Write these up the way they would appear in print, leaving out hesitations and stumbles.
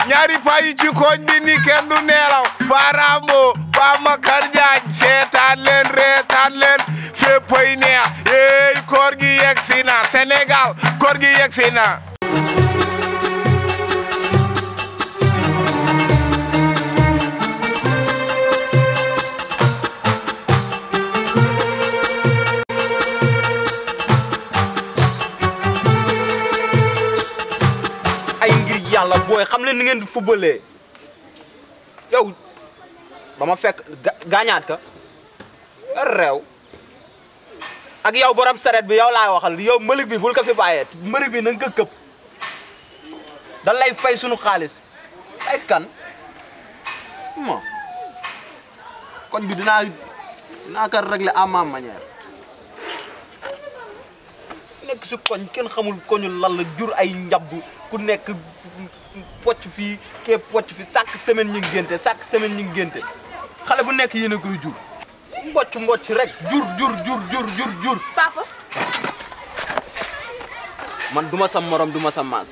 ñaari payi ci koñ bi ni kenn du neelaw Parambo Pa Makar Jaañ seetaan leen reetaan leen féppay neex yeey koor gi yegsi na Sénégal koor gi yegsi na yàlla booy xam leen ni ngeen di footballé yow ba ma fekk gaañaat ka réew ak yow borom saret bi yow laay waxal yow mbëlig bi bul ko fi bàyyee mbëlig bi na nga ko këpp da lay fay sunu xaalis ay kan mo koñ bi dinaa ko régler à ma manière nekk si koñ kenn xamul koñu lan la jur ay njabb ku nekk pocc fii kee pocc fi chaque semaine ñu ngi génte chaque semaine ñu ngi génte xale bu nekk yéen a koy jur mbocc rek jur papa man duma sa morom duma sa maas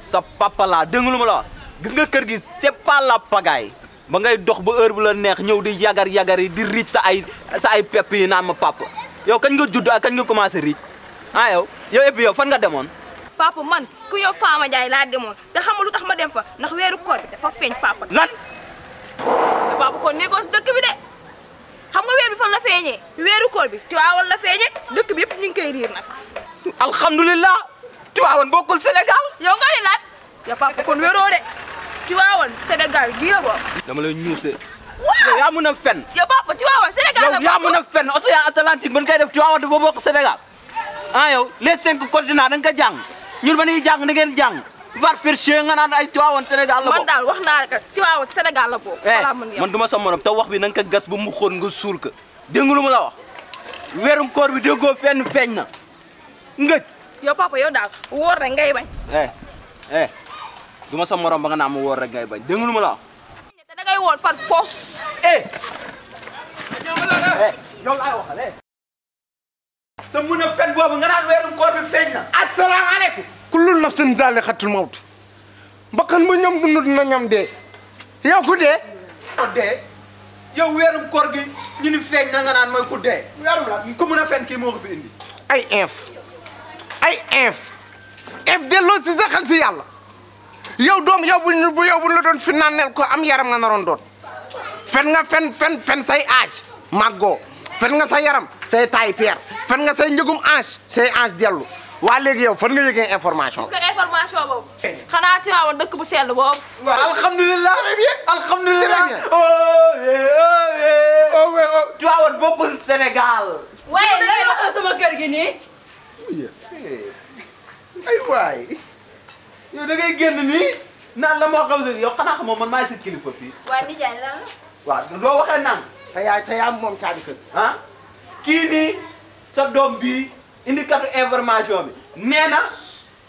sa papa laa dégg lu ma la wax gis nga kër gi c'est pas la pagaille ba ngay dox ba heure bu la neex ñëw di yagar yi di riic sa ay pepp yi naan ma papa yow kañ nga judd ak kañ nga commencé riic ah yow et puis yow fan nga demoon papa man ku yow Fama Ndiaye laa demoon te xam nga lu tax ma dem fa ndax weeru koor bi dafa feeñ papa. lan. te papa kon négoce dëkk bi de xam nga weer bi fan la feeñee weeru koor bi Tiwaawan la feeñee dëkk bi yëpp ñu ngi koy riir nag. alhamdulilah Tiwaawan bokkul Sénégal. yow nga ne laat ya papa kon wéeroo de Tiwaawan Sénégal gii la bokk. dama lay ñuusee. waaw yow yaa mën a fen. yow papa Tiwaawan Sénégal la bokk. yow yaa mën a fen Océan Atlantique ban koy def Tiwaawan dafa bokk Sénégal. ah yow les 5 continents da nga ko jàng ñun ba ñuy jàng da ngeen jàng var faire chier nga naan ay Tiwaawan Sénégal la bokk. man daal wax naa la que Tiwaawan Sénégal la bokk. voilà man duma sa morom te wax bi na nga ko gas ba mu xool nga suul ko dégg nga lu ma la wax weerum koor bi déggoo fenn feeñ na ngëj. yow papa yow daal wóor rek ngay bañ. duma sa morom ba nga naan ma wóor rek ngay bañ dégg nga lu ma la wax. te da ngay wóor par force. yow laay waxal sa mun a fen boobu nga naan weerum koor bi feeñ na. asalaamaaleykum kullu nafsin zaa'iqatul mawt bakkan bu ñam dund na ñam dee yow ku dee ko dee yow weerum koor gi ñu ni feeñ na nga naan mooy ku dee weerum la ku mun a fen kii moo ko fi indi ay inf delloo si sa xel si yàlla yow doom yow bu la doon fi naaneel ko am yaram nga naroon doon fen nga fen say âge màggoo fen nga sa yaram say taay peer fen nga say njëgum ange say ange dellu waa léegi yow fan nga yëgee information. parce que information boobu. xanaa Tiwaawan dëkk bu sell boobu. waaw alhamdulilah. alhamdulilah. Tiwaawan bokkul Sénégal. waaye lan wax la sama kër gi nii. ay waay. yow da ngay génn nii naan la moo xam ne yow xanaa xamoo man maay si kilifa fii. waaye nijaay lan la. waaw doo waxee naan. te yaa moom caabi kër. ah kii nii sa doom bii indi katu information bi nee na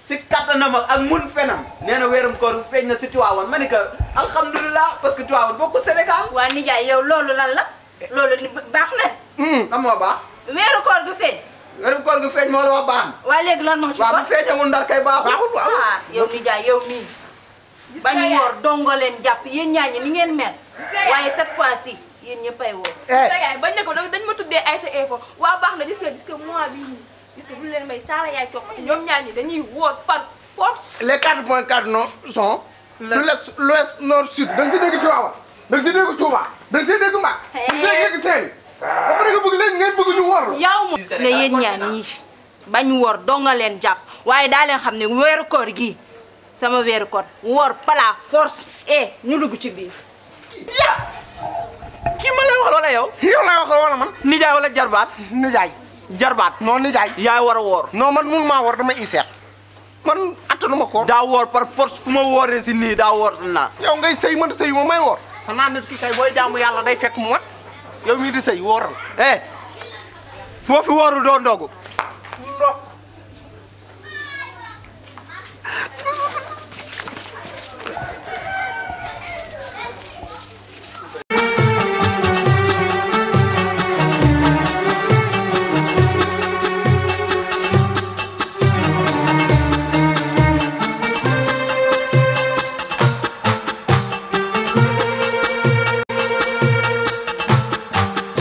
si kattanam ak mun fenam nee na weerum koor feeñ na si Tiwaawan ma ni que alhamdulilah parce que Tiwaawan bokku Sénégal. waa nijaay yow loolu lan la loolu baax na. lan moo baax. weeru koor gu feeñ. weerum koor gu feeñ moo la wax baax na. waa léegi lan moo ci waaw bu feeñagul ndar kay baaxul. ah yow nijaay yow nii. bañ woor dongo leen jàpp yéen ñaañi ni ngeen mel. waaye cette fois-ci yéen ñëppay woor. sa yaay bañ ne ko dañ ma tuddee Aïssa Info waa baax na gis nga mois bii nii gis nga bu leen may saala yaay topp ñoom ñaar ñi dañuy woor par force. les 4.4 non sont. l'ouest nord sud da nga si dégg Tiwaawan da nga si dégg Touba da nga si dégg Mbacke. da nga si dégg Sène. ba pare nga bëgg leen ngeen bëgg ñu woor. yow moom gis nga yéen ñaar ñii bañ woor dongo leen jàpp waaye daa leen xam ne weeru koor gii sama weeru koor woor pala force ñu dugg ci biir. kii ma lay wax wala yow. yow lay wax wala man. nijaay wala jarbaat. nijaay. jarbaat. non nijaay. yaay war a woor. non man mun maa woor dama iseet. man attanuma ko. daa woor par force fu ma wooree si nii daa woor si naa. yow ngay sëy man sëy ma may woor. xanaa nit ki kay booy jaamu yàlla day fekk mu mat yow mii di sëy wooral. boo fi woorul doo ndogu. ndox